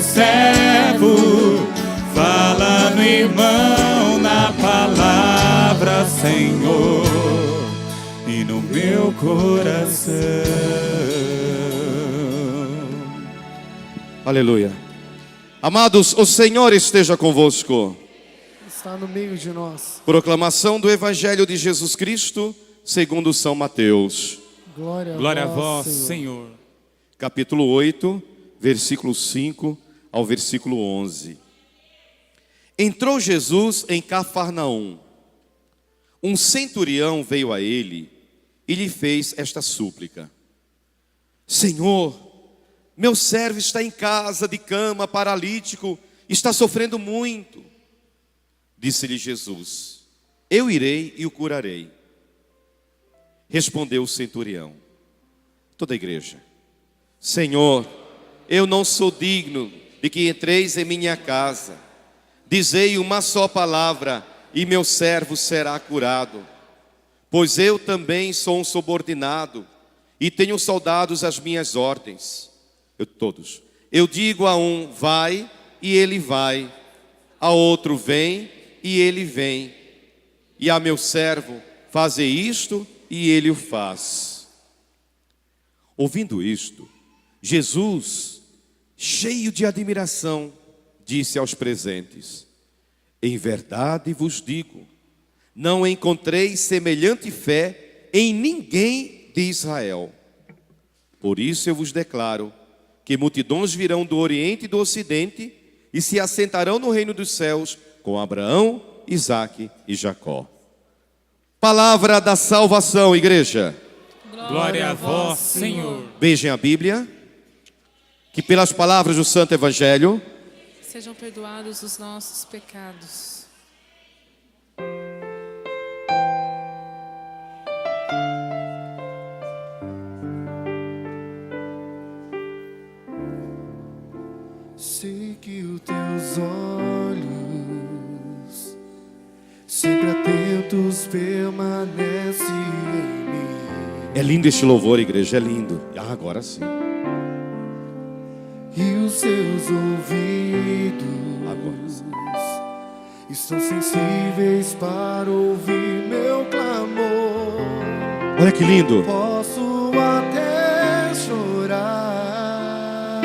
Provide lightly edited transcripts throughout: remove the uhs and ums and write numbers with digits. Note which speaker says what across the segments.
Speaker 1: servo. Fala no irmão, na palavra, Senhor, e no meu coração.
Speaker 2: Aleluia. Amados, o Senhor esteja convosco.
Speaker 3: Está no meio de nós.
Speaker 2: Proclamação do Evangelho de Jesus Cristo segundo São Mateus.
Speaker 1: Glória a vós, Senhor.
Speaker 2: Capítulo 8, versículo 5 ao versículo 11. Entrou Jesus em Cafarnaum. Um centurião veio a ele e lhe fez esta súplica: Senhor, meu servo está em casa de cama, paralítico, está sofrendo muito. Disse-lhe Jesus: eu irei e o curarei. Respondeu o centurião, toda a igreja: Senhor, eu não sou digno de que entreis em minha casa. Dizei uma só palavra e meu servo será curado. Pois eu também sou um subordinado e tenho soldados às minhas ordens. Eu digo a um, vai, e ele vai. A outro, vem, e ele vem. E a meu servo, faze isto, e ele o faz. Ouvindo isto, Jesus, cheio de admiração, disse aos presentes: em verdade vos digo, não encontrei semelhante fé em ninguém de Israel. Por isso eu vos declaro que multidões virão do Oriente e do Ocidente e se assentarão no reino dos céus com Abraão, Isaque e Jacó. Palavra da salvação, igreja.
Speaker 1: Glória a vós, Senhor.
Speaker 2: Vejam a Bíblia, que pelas palavras do Santo Evangelho
Speaker 4: sejam perdoados os nossos pecados.
Speaker 3: Sei que os teus olhos, sempre atentos, permanecem em mim.
Speaker 2: É lindo este louvor, igreja, é lindo. Agora sim.
Speaker 3: E os seus ouvidos estão sensíveis para ouvir meu clamor.
Speaker 2: Olha que lindo.
Speaker 3: Posso até chorar.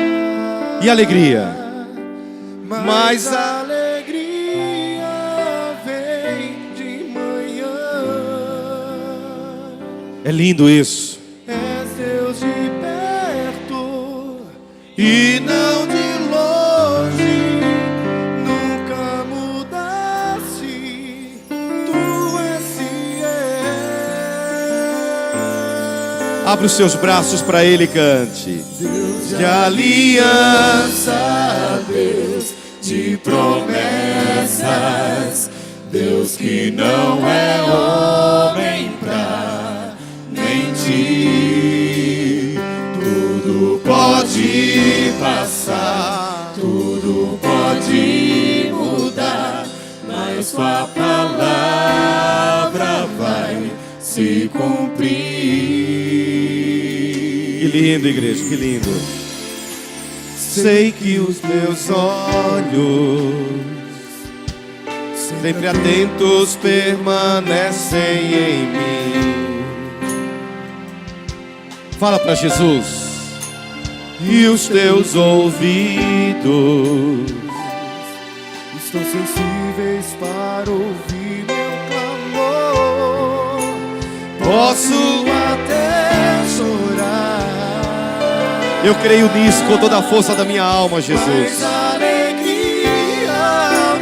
Speaker 2: E alegria?
Speaker 3: Mas a alegria vem de manhã.
Speaker 2: É lindo isso.
Speaker 3: És Deus de perto e não de longe. Nunca mudaste, tu és fiel.
Speaker 2: Abra os seus braços para Ele e cante.
Speaker 3: Deus de aliança, Deus de promessas, Deus que não é homem pra mentir. Tudo pode passar, tudo pode mudar, mas tua palavra vai se cumprir.
Speaker 2: Que lindo, igreja, que lindo. Sei que os meus olhos, sempre atentos, permanecem em mim. Fala para Jesus. E os teus ouvidos
Speaker 3: estão sensíveis para ouvir meu clamor. Posso até chorar.
Speaker 2: Eu creio nisso com toda a força da minha alma, Jesus.
Speaker 3: Mas a alegria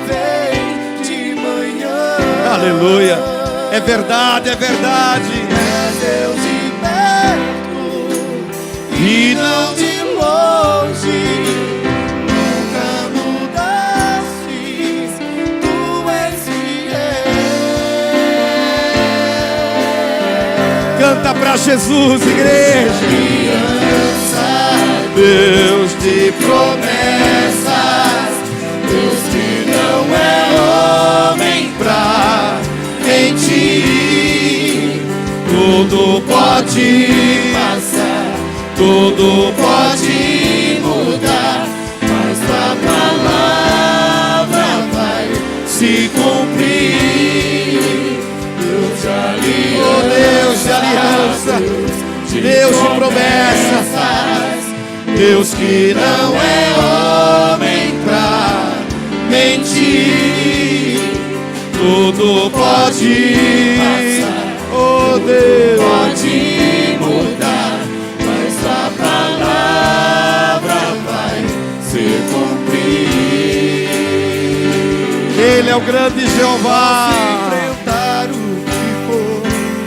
Speaker 3: vem de manhã.
Speaker 2: Aleluia. É verdade, é verdade.
Speaker 3: É Deus de perto e não de longe. Nunca mudaste, tu és fiel.
Speaker 2: Canta pra Jesus, igreja.
Speaker 3: Deus de promessas, Deus que não é homem pra mentir. Tudo pode passar, tudo pode mudar, mas tua
Speaker 2: aliança, Deus de promessas,
Speaker 3: Deus que não é homem pra mentir, tudo pode passar,
Speaker 2: oh Deus,
Speaker 3: pode mudar, mas a palavra vai se cumprir.
Speaker 2: Ele é o grande Jeová.
Speaker 3: Enfrentar o que for,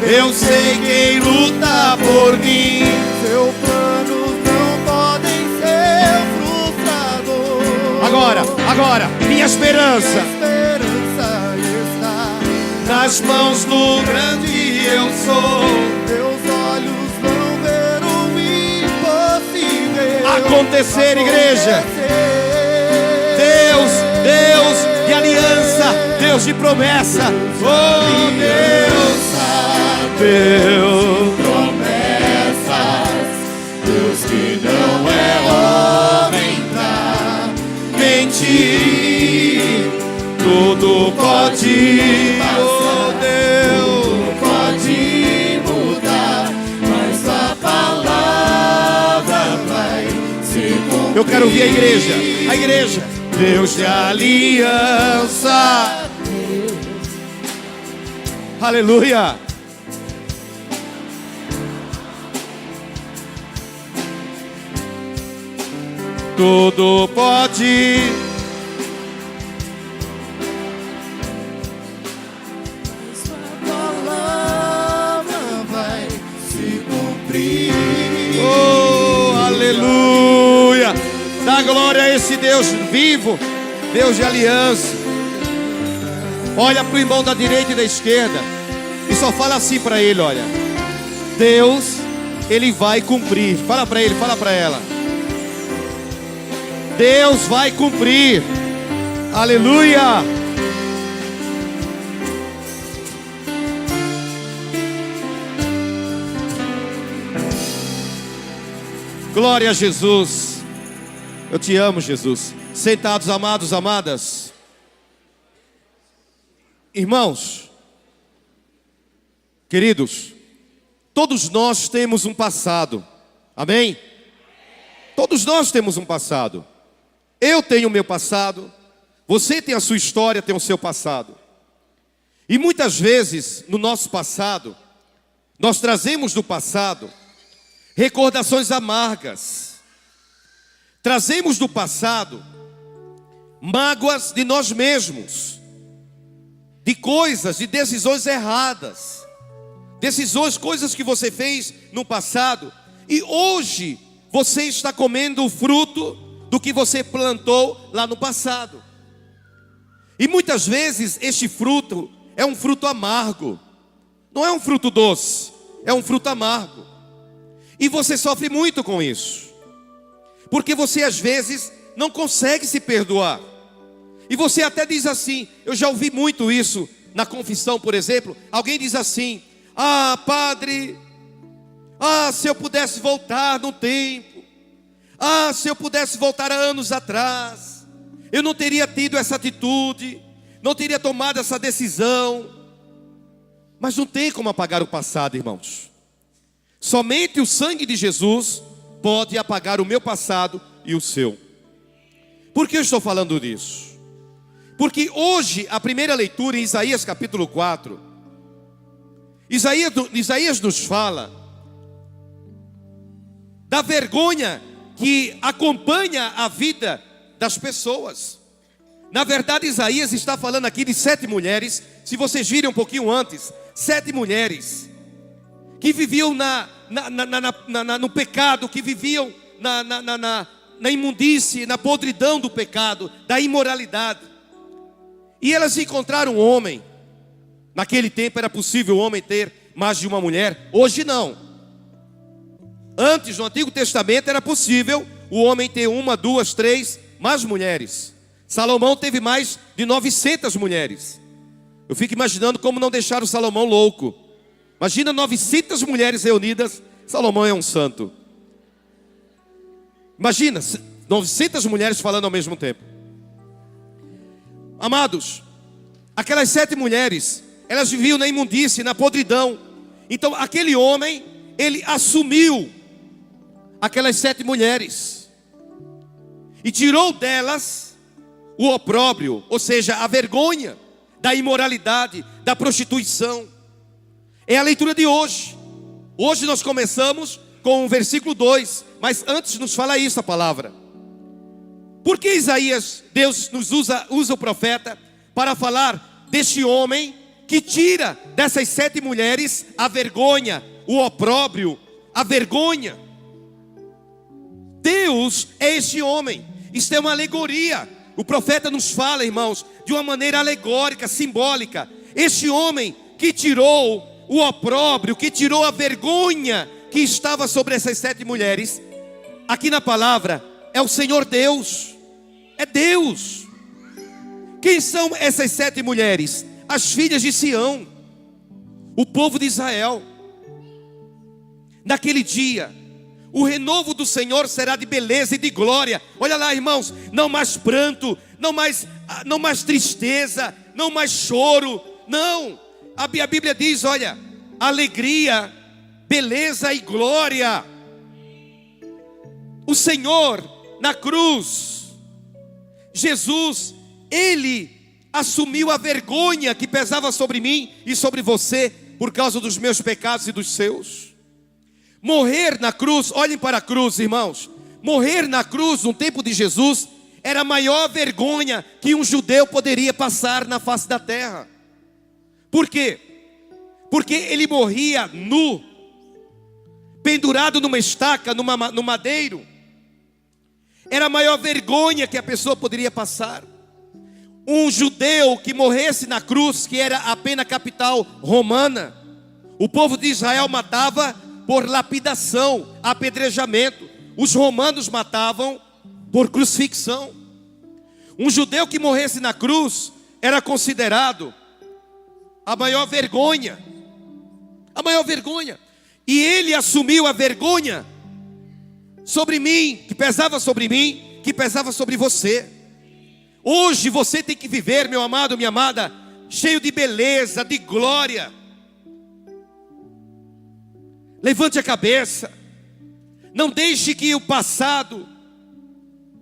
Speaker 2: Eu sei quem luta por mim.
Speaker 3: seus planos não podem ser frustrados.
Speaker 2: Agora, minha esperança
Speaker 3: A esperança está
Speaker 2: nas mãos do grande eu sou.
Speaker 3: Teus olhos vão ver o impossível
Speaker 2: Acontecer, igreja. Deus de aliança, Deus de promessa. Oh Deus, Deus.
Speaker 3: promessas, Deus que não é homem pra
Speaker 2: Mentir, tudo pode, oh Deus.
Speaker 3: pode mudar, mas a palavra vai se cumprir.
Speaker 2: Eu quero ouvir a igreja. Deus de aliança. Aleluia. Tudo pode.
Speaker 3: Palavra vai se cumprir.
Speaker 2: Oh, aleluia. Dá glória a esse Deus vivo, Deus de aliança. Olha para o irmão da direita e da esquerda e só fala assim para ele, olha. Deus, Ele vai cumprir. Fala para ele, fala para ela. Deus vai cumprir. Aleluia. Glória a Jesus. Eu te amo, Jesus. Sentados, amados, amadas. Irmãos, queridos, todos nós temos um passado. Amém? Todos nós temos um passado. Eu tenho o meu passado. Você tem a sua história, tem o seu passado. E muitas vezes, no nosso passado, nós trazemos do passado recordações amargas. Trazemos do passado mágoas de nós mesmos, de coisas, de decisões erradas, coisas que você fez no passado, e hoje você está comendo o fruto do que você plantou lá no passado. E muitas vezes este fruto é um fruto amargo, não é um fruto doce, é um fruto amargo. E você sofre muito com isso, porque você às vezes não consegue se perdoar. E você até diz assim, eu já ouvi muito isso na confissão, por exemplo. Alguém diz assim: ah, padre, se eu pudesse voltar no tempo, se eu pudesse voltar há anos atrás, eu não teria tido essa atitude, não teria tomado essa decisão. Mas não tem como apagar o passado, irmãos. Somente o sangue de Jesus pode apagar o meu passado e o seu. Por que eu estou falando disso? Porque hoje, a primeira leitura em Isaías capítulo 4, Isaías nos fala da vergonha que acompanha a vida das pessoas. Na verdade, Isaías está falando aqui de 7 mulheres. Se vocês virem um pouquinho antes, 7 mulheres que viviam no pecado, que viviam na imundície, na podridão do pecado, da imoralidade. E elas encontraram um homem. Naquele tempo era possível o homem ter mais de uma mulher. Hoje não. Antes, no Antigo Testamento, era possível o homem ter 1, 2, 3, mais mulheres. Salomão teve mais de 900 mulheres. Eu fico imaginando como não deixaram Salomão louco. Imagina 900 mulheres reunidas. Salomão é um santo. Imagina 900 mulheres falando ao mesmo tempo. Amados, aquelas 7 mulheres, elas viviam na imundície, na podridão. Então aquele homem, ele assumiu aquelas 7 mulheres e tirou delas o opróbrio, ou seja, a vergonha da imoralidade, da prostituição. É a leitura de hoje. Hoje nós começamos com o versículo 2, mas antes nos fala isso a palavra. Porque Isaías, Deus nos usa o profeta para falar deste homem que tira dessas 7 mulheres a vergonha, o opróbrio, a vergonha. Deus é este homem. Isto é uma alegoria. O profeta nos fala, irmãos, de uma maneira alegórica, simbólica. Este homem que tirou o opróbrio, que tirou a vergonha que estava sobre essas 7 mulheres, aqui na palavra, é o Senhor Deus. É Deus. Quem são essas 7 mulheres? As filhas de Sião, o povo de Israel. Naquele dia, o renovo do Senhor será de beleza e de glória. Olha lá, irmãos, não mais pranto, não mais tristeza, não mais choro. Não, a Bíblia diz, olha, alegria, beleza e glória. O Senhor na cruz, Jesus, Ele assumiu a vergonha que pesava sobre mim e sobre você por causa dos meus pecados e dos seus. Morrer na cruz, olhem para a cruz, irmãos. Morrer na cruz no tempo de Jesus era a maior vergonha que um judeu poderia passar na face da terra. Por quê? Porque ele morria nu, pendurado numa estaca, no madeiro. Era a maior vergonha que a pessoa poderia passar. Um judeu que morresse na cruz, que era a pena capital romana, o povo de Israel matava por lapidação, apedrejamento. Os romanos matavam por crucifixão. Um judeu que morresse na cruz era considerado a maior vergonha. A maior vergonha. E ele assumiu a vergonha sobre mim, que pesava sobre mim, que pesava sobre você. Hoje você tem que viver, meu amado, minha amada, cheio de beleza, de glória. Levante a cabeça. Não deixe que o passado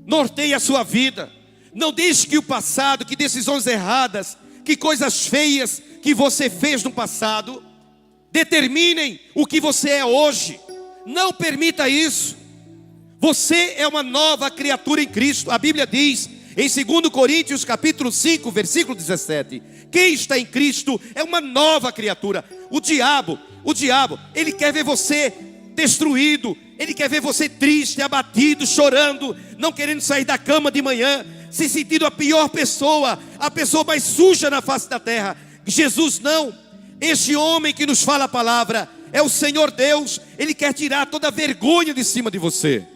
Speaker 2: norteie a sua vida. Não deixe que o passado, que decisões erradas, que coisas feias que você fez no passado determinem o que você é hoje. Não permita isso. Você é uma nova criatura em Cristo. A Bíblia diz em 2 Coríntios capítulo 5, versículo 17: quem está em Cristo é uma nova criatura. O diabo, ele quer ver você destruído. Ele quer ver você triste, abatido, chorando, não querendo sair da cama de manhã, se sentindo a pior pessoa, a pessoa mais suja na face da terra. Jesus não. Este homem que nos fala a palavra é o Senhor Deus. Ele quer tirar toda a vergonha de cima de você,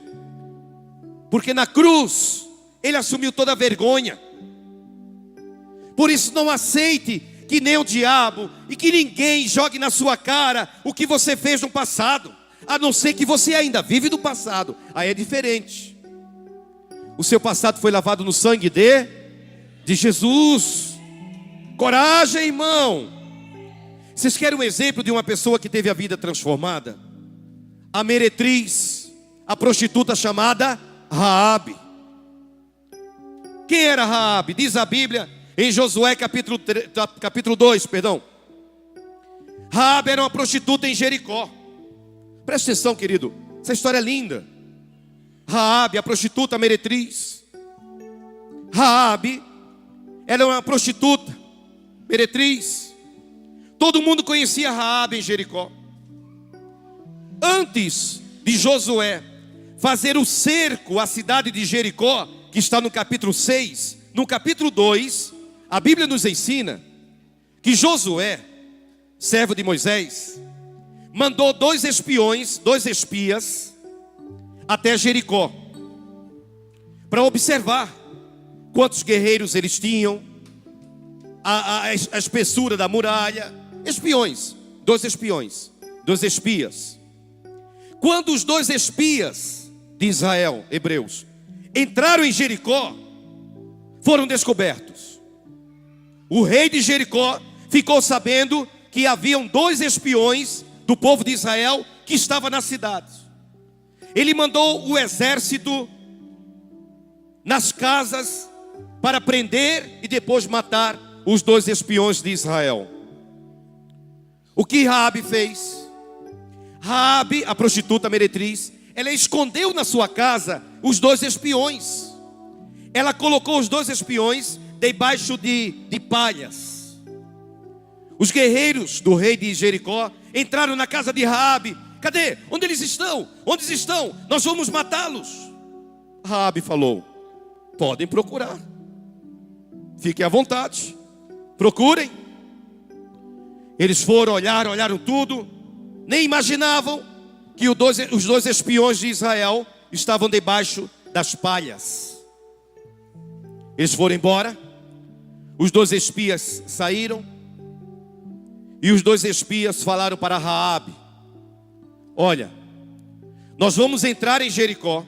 Speaker 2: porque na cruz Ele assumiu toda a vergonha. Por isso não aceite que nem o diabo e que ninguém jogue na sua cara o que você fez no passado, a não ser que você ainda vive do passado. Aí é diferente. O seu passado foi lavado no sangue de Jesus. Coragem, irmão. Vocês querem um exemplo de uma pessoa que teve a vida transformada? A meretriz, a prostituta chamada Raabe. Quem era Raabe? Diz a Bíblia em Josué capítulo 2, perdão. Raabe era uma prostituta em Jericó. Presta atenção, querido, essa história é linda. Raabe, a prostituta, a meretriz. Raabe era uma prostituta, meretriz. Todo mundo conhecia Raabe em Jericó. Antes de Josué fazer o cerco à cidade de Jericó, que está no capítulo 6, no capítulo 2, a Bíblia nos ensina que Josué, servo de Moisés, mandou 2 espiões, 2 espias, até Jericó, para observar quantos guerreiros eles tinham, a espessura da muralha. Espiões, 2 espiões, 2 espias. Quando os 2 espias de Israel, hebreus, entraram em Jericó, foram descobertos. O rei de Jericó ficou sabendo que haviam 2 espiões do povo de Israel que estava na cidade. Ele mandou o exército nas casas para prender e depois matar os 2 espiões de Israel. O que Raabe fez? Raabe, a prostituta meretriz, ela escondeu na sua casa os 2 espiões. Ela colocou os 2 espiões debaixo de palhas. Os guerreiros do rei de Jericó entraram na casa de Raabe. Cadê? Onde eles estão? Onde estão? Nós vamos matá-los. Raabe falou: podem procurar. Fiquem à vontade. Procurem. Eles foram, olharam tudo. Nem imaginavam que os 2 espiões de Israel estavam debaixo das palhas. Eles foram embora. Os 2 espias saíram. E os 2 espias falaram para Raabe: olha, nós vamos entrar em Jericó.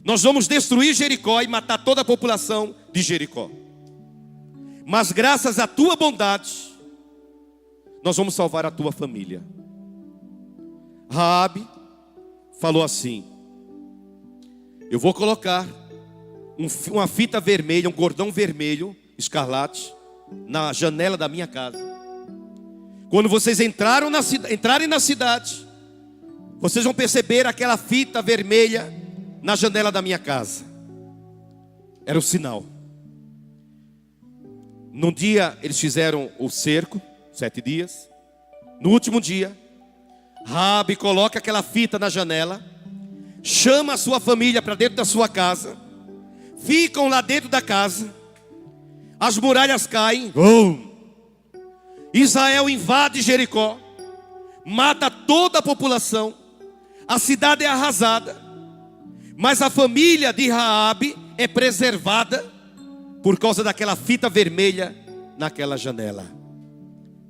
Speaker 2: Nós vamos destruir Jericó e matar toda a população de Jericó. Mas graças à tua bondade, nós vamos salvar a tua família. Raabe falou assim: eu vou colocar uma fita vermelha, um cordão vermelho, escarlate, na janela da minha casa. Quando vocês entrarem na cidade, vocês vão perceber aquela fita vermelha na janela da minha casa. Era o sinal. Num dia eles fizeram o cerco, 7 dias. No último dia, Raabe coloca aquela fita na janela, chama a sua família para dentro da sua casa, ficam lá dentro da casa, as muralhas caem, Israel invade Jericó, mata toda a população, a cidade é arrasada, mas a família de Raabe é preservada por causa daquela fita vermelha naquela janela,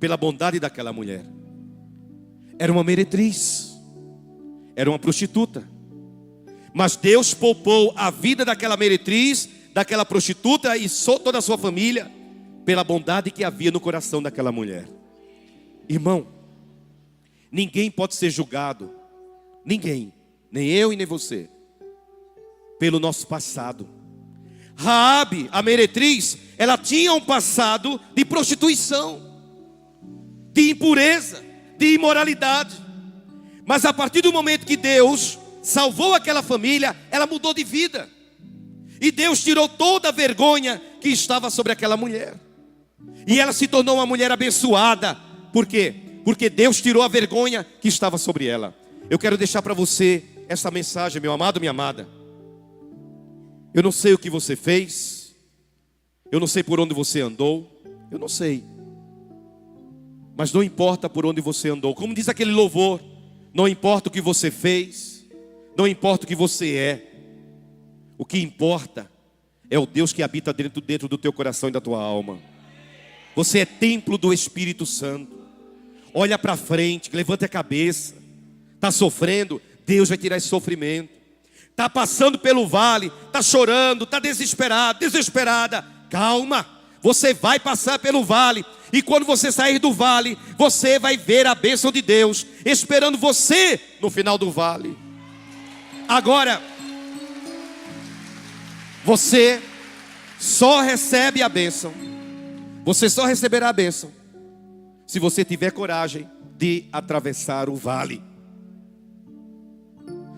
Speaker 2: pela bondade daquela mulher. Era uma meretriz, era uma prostituta, mas Deus poupou a vida daquela meretriz, daquela prostituta e toda a sua família, pela bondade que havia no coração daquela mulher. Irmão, ninguém pode ser julgado, ninguém, nem eu e nem você, pelo nosso passado. Raabe, a meretriz, ela tinha um passado de prostituição, de impureza, de imoralidade. Mas a partir do momento que Deus salvou aquela família, ela mudou de vida. E Deus tirou toda a vergonha que estava sobre aquela mulher. E ela se tornou uma mulher abençoada. Por quê? Porque Deus tirou a vergonha que estava sobre ela. Eu quero deixar para você essa mensagem, meu amado, minha amada. Eu não sei o que você fez, eu não sei por onde você andou, eu não sei. Mas não importa por onde você andou. Como diz aquele louvor, não importa o que você fez, não importa o que você é. O que importa é o Deus que habita dentro do teu coração e da tua alma. Você é templo do Espírito Santo. Olha para frente, levante a cabeça. Está sofrendo, Deus vai tirar esse sofrimento. Está passando pelo vale, está chorando, está desesperado, desesperada. Calma, você vai passar pelo vale. E quando você sair do vale, você vai ver a bênção de Deus esperando você no final do vale. Agora, você só recebe a bênção. Você só receberá a bênção se você tiver coragem de atravessar o vale.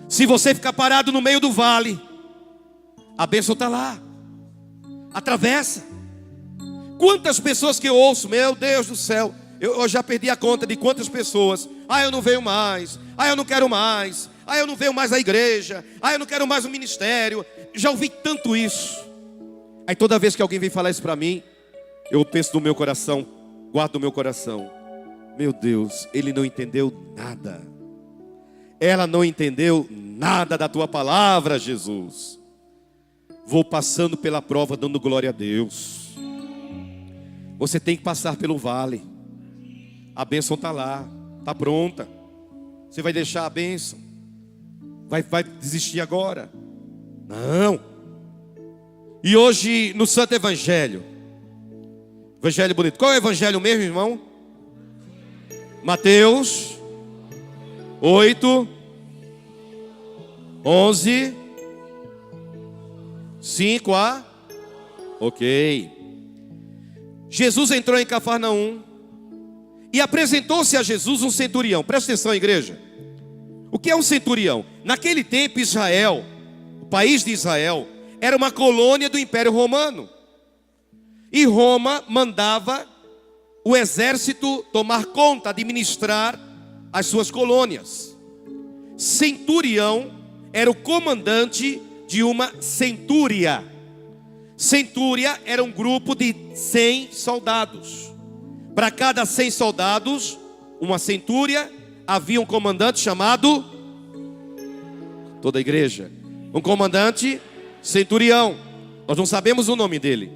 Speaker 2: Se você ficar parado no meio do vale, a bênção está lá. Atravessa. Quantas pessoas que eu ouço, meu Deus do céu, eu já perdi a conta de quantas pessoas. Eu não venho mais. Eu não quero mais. Eu não venho mais à igreja. Eu não quero mais o ministério. Já ouvi tanto isso. Aí toda vez que alguém vem falar isso para mim, eu penso no meu coração, guardo no meu coração. Meu Deus, ele não entendeu nada. Ela não entendeu nada da tua palavra, Jesus. Vou passando pela prova, dando glória a Deus. Você tem que passar pelo vale. A bênção está lá, está pronta. Você vai deixar a bênção? Vai desistir agora? Não. E hoje no Santo Evangelho, Evangelho bonito. Qual é o Evangelho mesmo, irmão? Mateus. 8, 11, 5 a... Ok. Jesus entrou em Cafarnaum e apresentou-se a Jesus um centurião. Presta atenção, igreja. O que é um centurião? Naquele tempo, Israel, o país de Israel, era uma colônia do Império Romano. E Roma mandava o exército tomar conta, administrar as suas colônias. Centurião era o comandante de uma centúria. Centúria era um grupo de 100 soldados. Para cada 100 soldados, uma centúria, havia um comandante chamado, toda a igreja, um comandante centurião. Nós não sabemos o nome dele.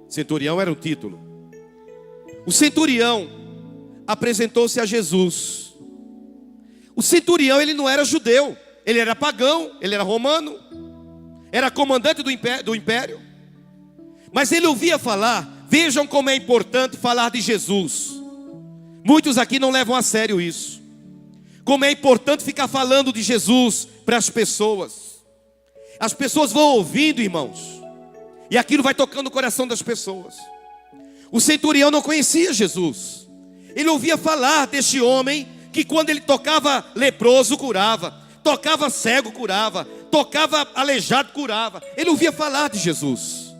Speaker 2: Centurião era um título. O centurião apresentou-se a Jesus. O centurião, ele não era judeu, ele era pagão, ele era romano, era comandante do império. Mas ele ouvia falar, vejam como é importante falar de Jesus. Muitos aqui não levam a sério isso. Como é importante ficar falando de Jesus para as pessoas. As pessoas vão ouvindo, irmãos, e aquilo vai tocando o coração das pessoas. O centurião não conhecia Jesus. Ele ouvia falar deste homem que quando ele tocava leproso, curava. Tocava cego, curava. Tocava aleijado, curava. Ele ouvia falar de Jesus.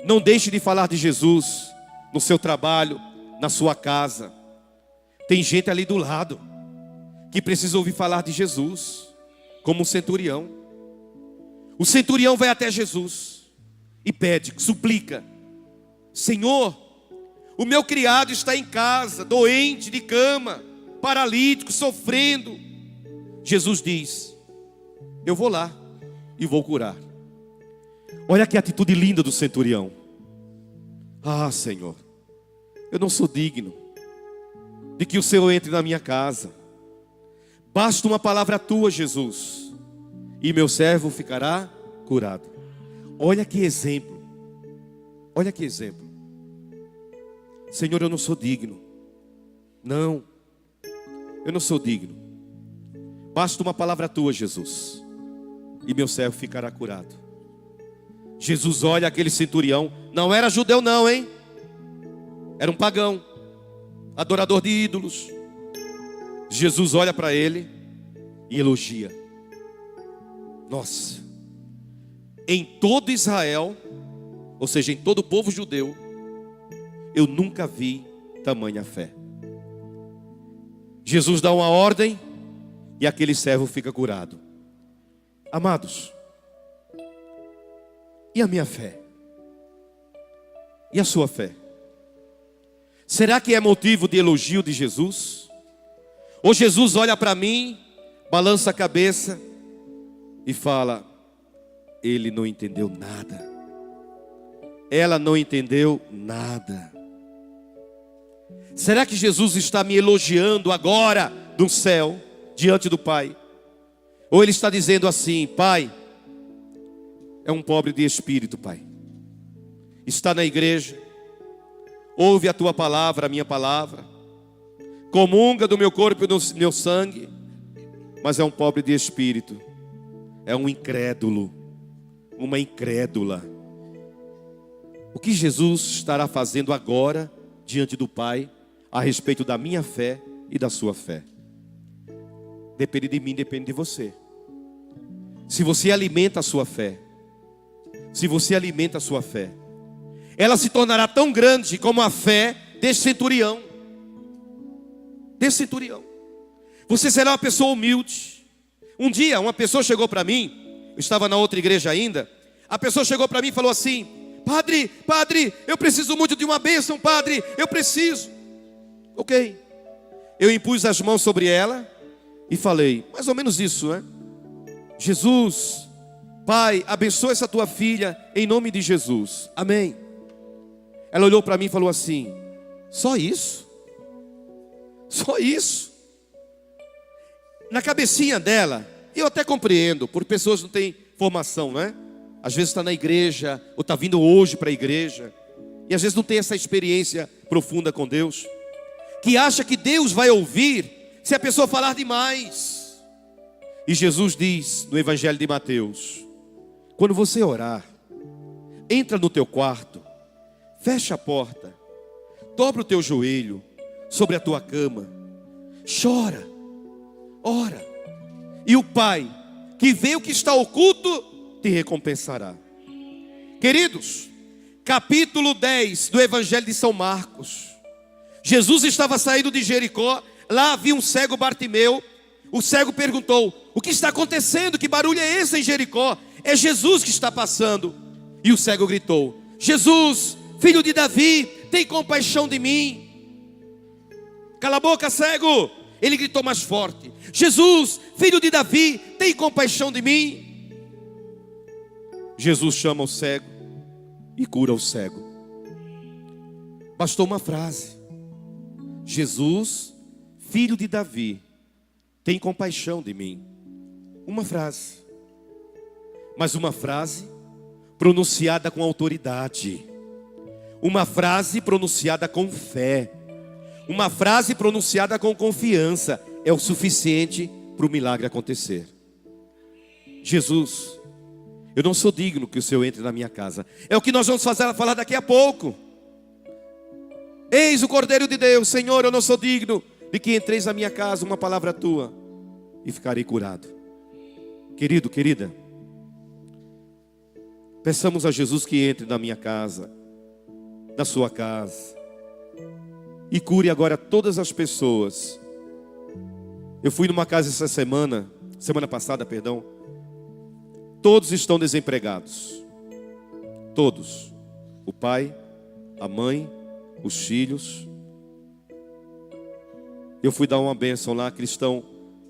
Speaker 2: Não deixe de falar de Jesus no seu trabalho, na sua casa. Tem gente ali do lado que precisa ouvir falar de Jesus, como um centurião. O centurião vai até Jesus e pede, suplica: Senhor, o meu criado está em casa, doente, de cama, paralítico, sofrendo. Jesus diz: eu vou lá e vou curar. Olha que atitude linda do centurião. Ah, Senhor, eu não sou digno de que o Senhor entre na minha casa. Basta uma palavra tua, Jesus, e meu servo ficará curado. Olha que exemplo. Olha que exemplo. Senhor, eu não sou digno. Não, eu não sou digno. Basta uma palavra tua, Jesus, e meu servo ficará curado. Jesus olha aquele centurião. Não era judeu não, hein? Era um pagão, adorador de ídolos. Jesus olha para ele e elogia. Nossa, em todo Israel, ou seja, em todo o povo judeu, eu nunca vi tamanha fé. Jesus dá uma ordem e aquele servo fica curado. Amados, e a minha fé? E a sua fé? Será que é motivo de elogio de Jesus? Ou Jesus olha para mim, balança a cabeça e fala: ele não entendeu nada, ela não entendeu nada. Será que Jesus está me elogiando agora do céu, diante do Pai? Ou ele está dizendo assim: Pai, é um pobre de espírito, Pai, está na igreja, ouve a tua palavra, a minha palavra, comunga do meu corpo e do meu sangue, mas é um pobre de espírito, é um incrédulo, uma incrédula. O que Jesus estará fazendo agora diante do Pai a respeito da minha fé e da sua fé? Depende de mim, depende de você. Se você alimenta a sua fé, se você alimenta a sua fé, ela se tornará tão grande como a fé desse centurião. Desse centurião. Você será uma pessoa humilde. Um dia uma pessoa chegou para mim, eu estava na outra igreja ainda. A pessoa chegou para mim e falou assim: Padre, eu preciso muito de uma bênção, Padre, eu preciso. Ok. Eu impus as mãos sobre ela e falei, mais ou menos isso, né? Jesus, Pai, abençoa essa tua filha em nome de Jesus, amém. Ela olhou para mim e falou assim: só isso? Só isso? Na cabecinha dela, eu até compreendo, por pessoas que não têm formação, né? Às vezes está na igreja, ou está vindo hoje para a igreja, e às vezes não tem essa experiência profunda com Deus, que acha que Deus vai ouvir se a pessoa falar demais. E Jesus diz no Evangelho de Mateus: quando você orar, entra no teu quarto, fecha a porta, dobra o teu joelho sobre a tua cama, chora, ora, e o Pai, que vê o que está oculto, te recompensará. Queridos, capítulo 10 do Evangelho de São Marcos. Jesus estava saindo de Jericó, lá havia um cego Bartimeu. O cego perguntou: o que está acontecendo? Que barulho é esse em Jericó? É Jesus que está passando. E o cego gritou: Jesus, filho de Davi, tem compaixão de mim. Cala a boca, cego. Ele gritou mais forte: Jesus, filho de Davi, tem compaixão de mim. Jesus chama o cego e cura o cego. Bastou uma frase: Jesus, filho de Davi, tem compaixão de mim. Uma frase. Mas uma frase pronunciada com autoridade. Uma frase pronunciada com fé. Uma frase pronunciada com confiança é o suficiente para o milagre acontecer. Jesus, eu não sou digno que o Senhor entre na minha casa. É o que nós vamos falar daqui a pouco. Eis o Cordeiro de Deus. Senhor, eu não sou digno de que entreis na minha casa, uma palavra tua e ficarei curado. Querido, querida, peçamos a Jesus que entre na minha casa, na sua casa, e cure agora todas as pessoas. Eu fui numa casa essa semana passada, perdão. Todos estão desempregados. Todos. O pai, a mãe, os filhos. Eu fui dar uma bênção lá, que eles estão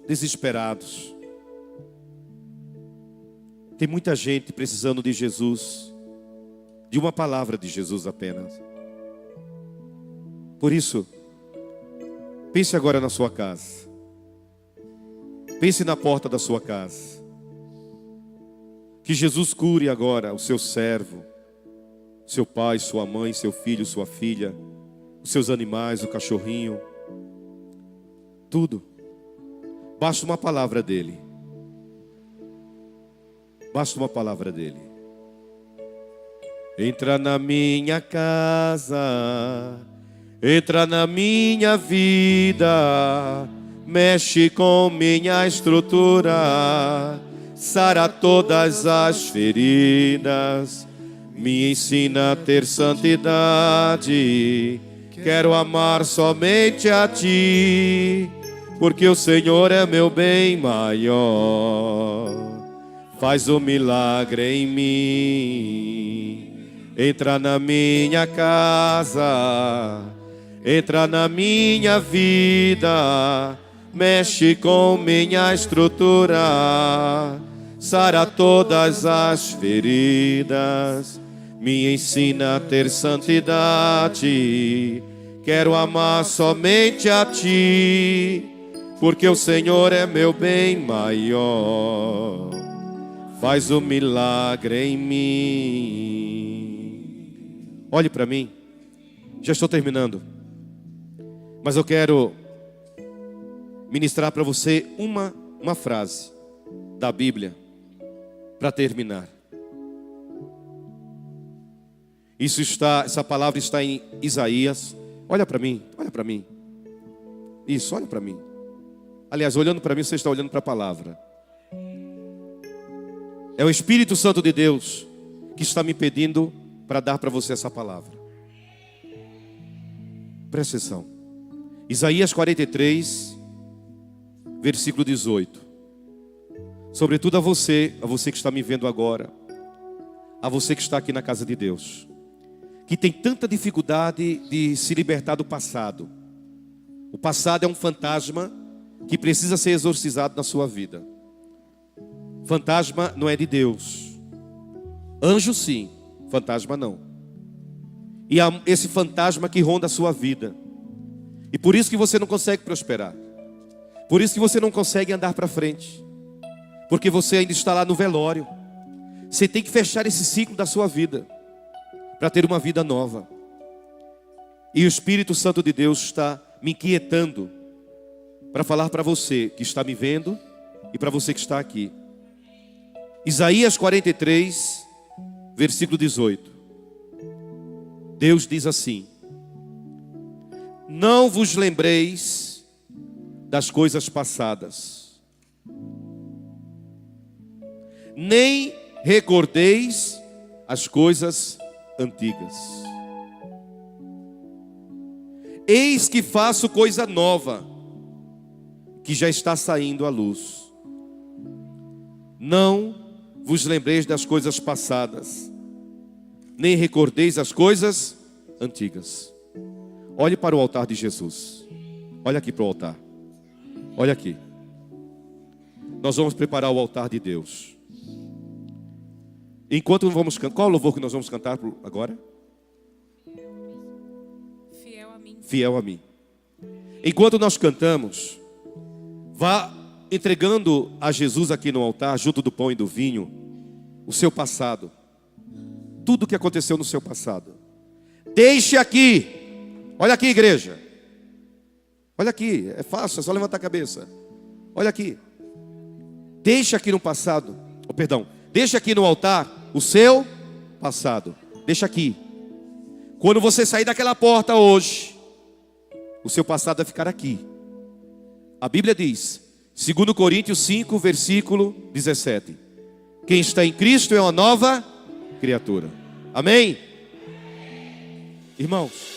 Speaker 2: desesperados. Tem muita gente precisando de Jesus, de uma palavra de Jesus apenas. Por isso, pense agora na sua casa. Pense na porta da sua casa. Que Jesus cure agora o seu servo, seu pai, sua mãe, seu filho, sua filha, os seus animais, o cachorrinho. Tudo. Basta uma palavra dele. Basta uma palavra dele. Entra na minha casa, entra na minha vida, mexe com minha estrutura, sara todas as feridas, me ensina a ter santidade. Quero amar somente a ti, porque o Senhor é meu bem maior. Faz um milagre em mim. Entra na minha casa, entra na minha vida, mexe com minha estrutura, sara todas as feridas, me ensina a ter santidade. Quero amar somente a ti, porque o Senhor é meu bem maior. Faz um milagre em mim. Olhe para mim. Já estou terminando. Mas eu quero ministrar para você uma frase da Bíblia para terminar. Essa palavra está em Isaías. Olha para mim, olha para mim. Isso, olha para mim. Aliás, olhando para mim, você está olhando para a palavra. É o Espírito Santo de Deus que está me pedindo para dar para você essa palavra. Presta atenção. Isaías 43, versículo 18. Sobretudo a você que está me vendo agora, a você que está aqui na casa de Deus, que tem tanta dificuldade de se libertar do passado. O passado é um fantasma que precisa ser exorcizado na sua vida. Fantasma não é de Deus. Anjo sim, fantasma não. E há esse fantasma que ronda a sua vida. E por isso que você não consegue prosperar. Por isso que você não consegue andar para frente. Porque você ainda está lá no velório. Você tem que fechar esse ciclo da sua vida para ter uma vida nova. E o Espírito Santo de Deus está me inquietando para falar para você que está me vendo e para você que está aqui. Isaías 43, versículo 18. Deus diz assim: não vos lembreis das coisas passadas, nem recordeis as coisas antigas. Eis que faço coisa nova, que já está saindo à luz. Não vos lembreis das coisas passadas, nem recordeis as coisas antigas. Olhe para o altar de Jesus. Olha aqui para o altar. Olha aqui. Nós vamos preparar o altar de Deus. Enquanto vamos cantar, qual é o louvor que nós vamos cantar agora?
Speaker 4: Fiel a mim.
Speaker 2: Fiel a mim. Enquanto nós cantamos, vá entregando a Jesus aqui no altar, junto do pão e do vinho, o seu passado. Tudo o que aconteceu no seu passado. Deixe aqui. Olha aqui, igreja. Olha aqui, é fácil, é só levantar a cabeça. Olha aqui. Deixe aqui no passado, deixe aqui no altar o seu passado. Deixa aqui. Quando você sair daquela porta hoje, o seu passado vai ficar aqui. A Bíblia diz, 2 Coríntios 5, versículo 17. Quem está em Cristo é uma nova criatura. Amém? Irmãos.